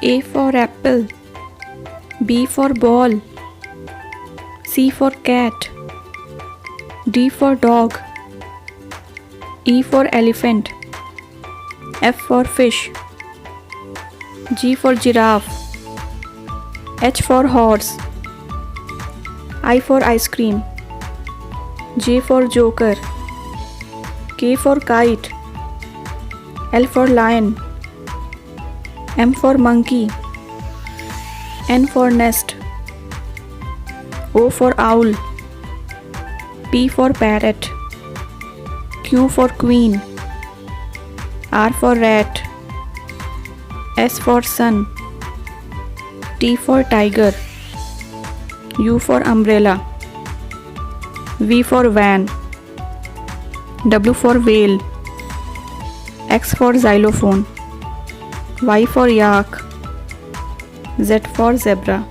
A for apple. B for ball. C for cat. D for dog. E for elephant. F for fish. G for giraffe. H for horse. I for ice cream. J for joker. K for kite. L for lion. M for monkey. N for nest. O for owl. P for parrot. Q for queen. R for rat. S for sun. T for tiger. U for umbrella. V for van. W for whale. X for xylophone. Y for yak. Z for zebra.